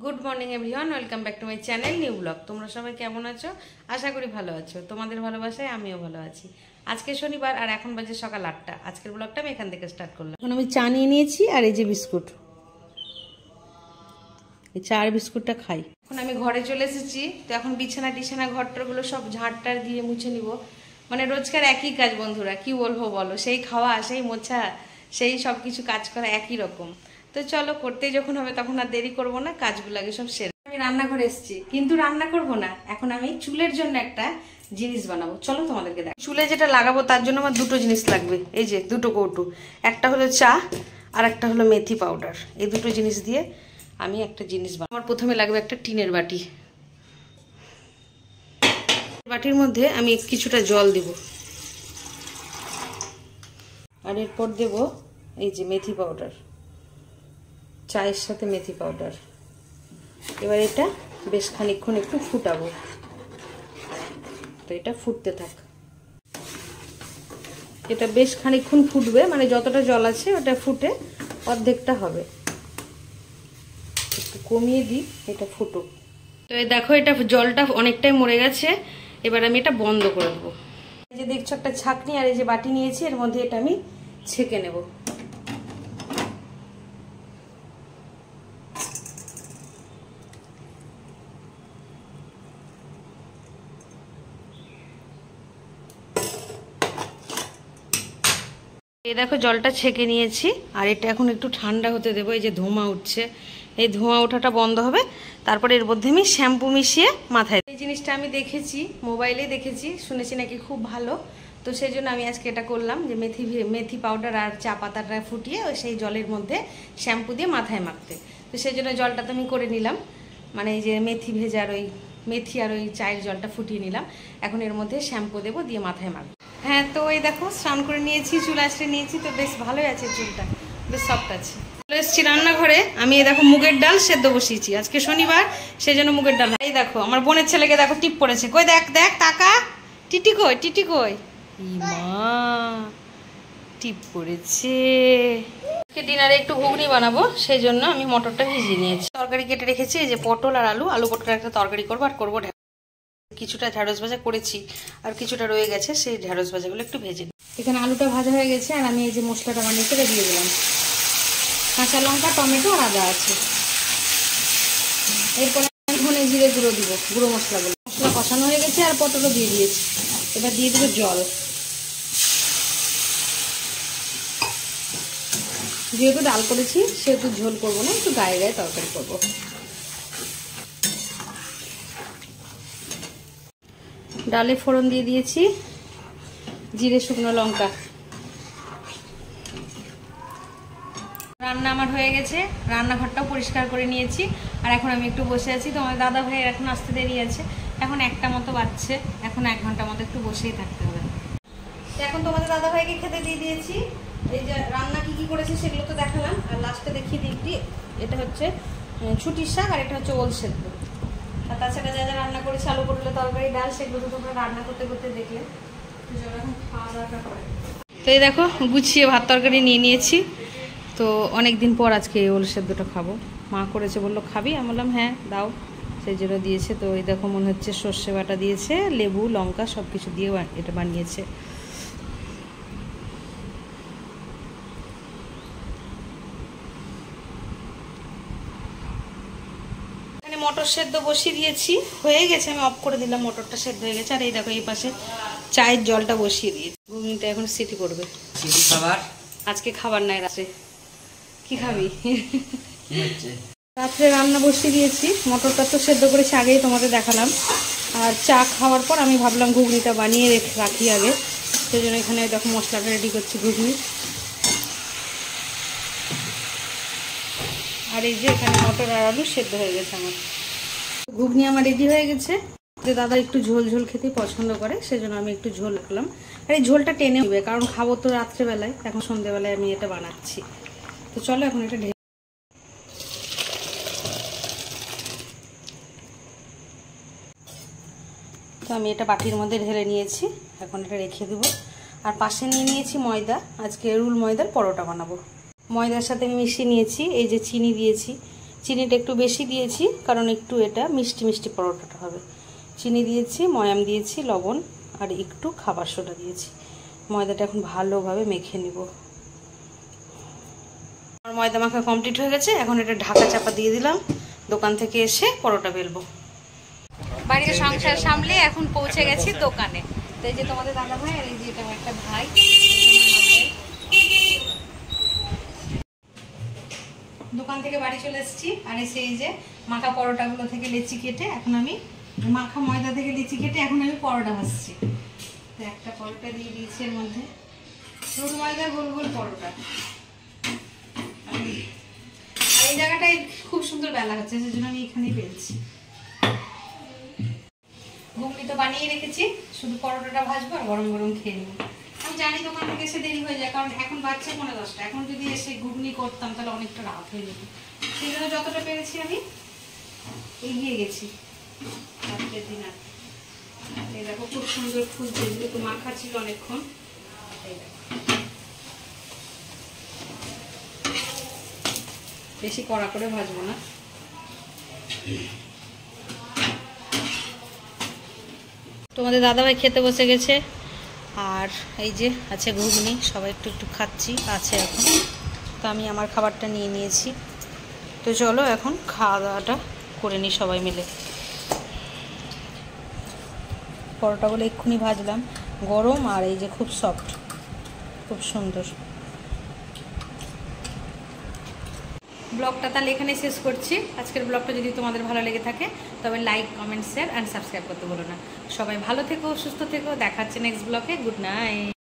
Good morning everyone, welcome back to my channel new blog. তোমরা সবাই কেমন আছো? আশা করি ভালো আছো। তোমাদের ভালোবাসায় আমিও ভালো আছি। আজকে শনিবার আর এখন বাজে সকাল 8টা। আজকের ব্লগটা আমি এখান থেকে স্টার্ট করলাম। এখন আমি চা নিয়ে নিয়েছি আর এই যে বিস্কুট, এই চা আর বিস্কুটটা খাই। এখন আমি ঘরে চলে এসেছি, তো এখন বিছানা ঘরটারগুলো সব ঝাড়টার দিয়ে মুছে নিব। মানে রোজকার একই কাজ বন্ধুরা, কি বলবো বলো, সেই খাওয়া সেই মোছা সেই সব কিছু কাজ করা একই রকম। তো চলো, করতেই যখন হবে তখন আর দেরি করবো না, কাজগুলো আগে সব সেরে। আমি রান্নাঘরে এসেছি, কিন্তু রান্না করব না, এখন আমি চুলের জন্য একটা জিনিস বানাবো। চলো তোমাদেরকে দেখ। চুলে যেটা লাগাবো তার জন্য আমার দুটো জিনিস লাগবে, এই যে দুটো কৌটো। একটা হলো চা আর একটা হলো মেথি পাউডার। এই দুটো জিনিস দিয়ে আমি একটা জিনিস বানাবো। আমার প্রথমে লাগবে একটা টিনের বাটি। বাটির মধ্যে আমি কিছুটা জল দেব, আর এরপর দেব এই যে মেথি পাউডার, চায়ের সাথে মেথি পাউডার। এবার এটা বেশ খানিকক্ষণ একটু ফুটাবো, তো এটা ফুটতে থাক। এটা বেশ খানিকক্ষণ ফুটবে, মানে যতটা জল আছে ওটা ফুটে অর্ধেকটা হবে। একটু কমিয়ে দিই, এটা ফুটুক। তো এই দেখো, এটা জলটা অনেকটাই মরে গেছে। এবার আমি এটা বন্ধ করে দেবো। এই যে দেখছো একটা ছাঁকনি আর এই যে বাটি নিয়েছি, এর মধ্যে এটা আমি ছেঁকে নেব। এই দেখো জলটা ছেঁকে নিয়েছি, আর এটা এখন একটু ঠান্ডা হতে দেবো। এই যে ধোঁয়া উঠছে, এই ধোঁয়া ওঠাটা বন্ধ হবে, তারপরে এর মধ্যে আমি শ্যাম্পু মিশিয়ে মাথায়। এই জিনিসটা আমি দেখেছি, মোবাইলে দেখেছি, শুনেছি নাকি খুব ভালো। তো সেই জন্য আমি আজকে এটা করলাম, যে মেথি পাউডার আর চা পাতাটা ফুটিয়ে ওই সেই জলের মধ্যে শ্যাম্পু দিয়ে মাথায় মাখতে। তো সেই জন্য জলটা তো আমি করে নিলাম, মানে এই যে মেথি ভেজার ওই মেথি আর ওই চায়ের জলটা ফুটিয়ে নিলাম। এখন এর মধ্যে শ্যাম্পু দেবো, দিয়ে মাথায় মাখবো। হ্যাঁ, তো এই দেখো স্নান করে নিয়েছি, চুল আঁচড়ে নিয়েছি, তো বেশ ভালোই আছে, চুলটা বেশ সফট আছে। চলে এসেছি রান্নাঘরে। আমি এই দেখো মুগের ডাল সেদ্ধ বসিয়েছি, আজকে শনিবার সেই জন্য মুগের ডাল। এই দেখো আমার বোনের ছেলেকে দেখো টিপ পড়েছে, কই দেখ দেখ তাকা, টিটি কই, টিটি কই, মা টিপ পড়েছে। ডিনারে একটু ঘুগনি বানাবো, সেই জন্য আমি মটরটা ভিজিয়ে নিয়েছি। তরকারি কেটে রেখেছি, এই যে পটল আর আলু পটলের একটা তরকারি করবো, আর করবো কিছুটা ঢ্যাঁড়স ভাজা করেছি, আর কিছুটা রয়ে গেছে, সেই ঢ্যাঁড়স ভাজাগুলো একটু ভেজে নিই। এখানে আলুটা ভাজা হয়ে গেছে, আর আমি এই যে মশলাটা বানিয়ে করে দিয়ে দিলাম। কাঁচা লঙ্কা, টমেটো আর আদা আছে। এরপরে ধনে জিরে গুঁড়ো দিব, গুঁড়ো মশলাগুলো। মশলা কষানো হয়ে গেছে, আর পটলও দিয়ে দিয়েছি। এবার দিয়ে দেবো জল। যেহেতু ডাল করেছি সেহেতু ঝোল করবো না, একটু গায়ে গায়ে তরকারি করবো। ডালে ফোড়ন দিয়ে দিয়েছি, জিরে শুকনো লঙ্কা। রান্না আমার হয়ে গেছে, রান্নাঘরটাও পরিষ্কার করে নিয়েছি, আর এখন আমি একটু বসে আছি। তোমার দাদা ভাইয়ের এখন আসতে দেরি আছে, এখন 1টা মতো বাজছে, এখন 1 ঘন্টা মতো একটু বসেই থাকতে হবে। এখন তোমাদের দাদা ভাইকে খেতে দিয়ে দিয়েছি। এই যে রান্না কি কি করেছি সেগুলো তো দেখালাম, আর লাস্টে দেখিয়ে দিই। এটা হচ্ছে ছুটির শাক, আর এটা হচ্ছে ওল সেদ্ধ। আর তাছাড়া যা যা রান্না করেছি, আলু পটলের তরকারি, ডাল, সেগুলো তো তোমরা রান্না করতে করতে দেখলে। এখন খাওয়া দাওয়াটা করে। তো এই দেখো গুছিয়ে ভাত তরকারি নিয়ে নিয়েছি। তো অনেক দিন পর আজকে এই ওল সেদ্ধটা খাবো। মা করেছে, বললো খাবি, আমি বললাম হ্যাঁ দাও, সেই জন্য দিয়েছে। তো এই দেখো মনে হচ্ছে সর্ষে বাটা দিয়েছে, লেবু লঙ্কা সব কিছু দিয়ে এটা বানিয়েছে। মটর সেদ্ধ বসিয়ে দিয়েছি, হয়ে গেছে, আমি অফ করে দিলাম, মটরটা সেদ্ধ হয়ে গেছে। আর এই দেখো এই পাশে চায়ের জলটা বসিয়ে দিয়েছি। ঘুগনিটা এখন সিটি করবে। আজকে খাবার নাই রাতে, কি খাবি? রাত্রে রান্না বসিয়ে দিয়েছি, মটরটা তো সেদ্ধ করেছি, আগেই তোমাদের দেখালাম। আর চা খাওয়ার পর আমি ভাবলাম ঘুগনিটা বানিয়ে রাখি আগে, সেই জন্য এখানে দেখো মশলাটা রেডি করছি ঘুগনি। আর এই যে এখানে মটর আর আলু সেদ্ধ হয়ে গেছে আমার। ঘুগনি আমার রেডি হয়ে গেছে। যে দাদা একটু ঝোল ঝোল খেতে পছন্দ করে, সেজন্য আমি একটু ঝোল রাখলাম। আর এই ঝোলটা টেনে নেবে, কারণ খাবো তো রাত্রেবেলায়, এখন সন্ধ্যেবেলায় আমি এটা বানাচ্ছি। তো চলো এখন এটা তো আমি এটা বাটির মধ্যে ঢেলে নিয়েছি, এখন এটা রেখে দেবো। আর পাশে নিয়ে নিয়েছি ময়দা, আজকে রুল ময়দার পরোটা বানাবো। ময়দার সাথে আমি মিশিয়ে নিয়েছি, এই যে চিনি দিয়েছি, চিনিটা একটু বেশি দিয়েছি, কারণ একটু এটা মিষ্টি মিষ্টি পরোটাটা হবে। চিনি দিয়েছি, ময়াম দিয়েছি, লবণ আর একটু খাবার সোডা দিয়েছি। ময়দাটা এখন ভালোভাবে মেখে নিব। আমার ময়দা মাখা কমপ্লিট হয়ে গেছে। এখন এটা ঢাকা চাপা দিয়ে দিলাম। দোকান থেকে এসে পরোটা বেলবো। বাড়িতে সংসার সামলে এখন পৌঁছে গেছি দোকানে। তো এই যে তোমাদের দাদা ভাই আর এই যে এটা আমার একটা ভাই। দোকান থেকে বাড়ি চলে এসেছি, আর এসে এই যে মাখা পরোটাগুলো থেকে লেচি কেটে এখন আমি মাখা ময়দা থেকে লেচি কেটে এখন আমি পরোটা ভাজছি। তো একটা পরোটা দিয়ে দিয়েছি এর মধ্যে, রুট ময়দার গোল গোল পরোটা। আর এই জায়গাটায় খুব সুন্দর বেলা হচ্ছে, সেজন্য আমি এখানেই বেলছি। ঘুগনি তো বানিয়ে রেখেছি, শুধু পরোটাটা ভাজবো আর গরম গরম খেয়ে নেবো। আমি জানি দোকান থেকে এসে দেরি হয়ে যায়, কারণ এখন বাচ্চা 9:30। এখন যদি এসে ঘুগনি করতাম তাহলে অনেকটা রাত হয়ে যেত। সেই জন্য যতটা পেরেছি আমি এগিয়ে গেছি রাত্রের দিন। আর এই দেখো খুব সুন্দর ফুলছে, যেহেতু মাখা ছিল অনেকক্ষণ। বেশি কড়া করে ভাজবো না। তোমাদের দাদাভাই খেতে বসে গেছে, আর এই যে আছে ঘুগনি, সবাই একটু একটু খাচ্ছি আছে এখন। তো আমি আমার খাবারটা নিয়ে নিয়েছি। তো চলো এখন খাওয়া দাওয়াটা করে নিই সবাই মিলে। পরোটাগুলো এক্ষুনি ভাজলাম, গরম আর এই যে খুব সফট, খুব সুন্দর। ব্লগটা তাহলে এখানে শেষ করছি। আজকের ব্লগটা যদি তোমাদের ভালো লেগে থাকে তবে like, comment, share and subscribe করতে বলো না। সবাই ভালো থেকো, সুস্থ থেকো। দেখা হচ্ছে নেক্সট ব্লগে। Good night.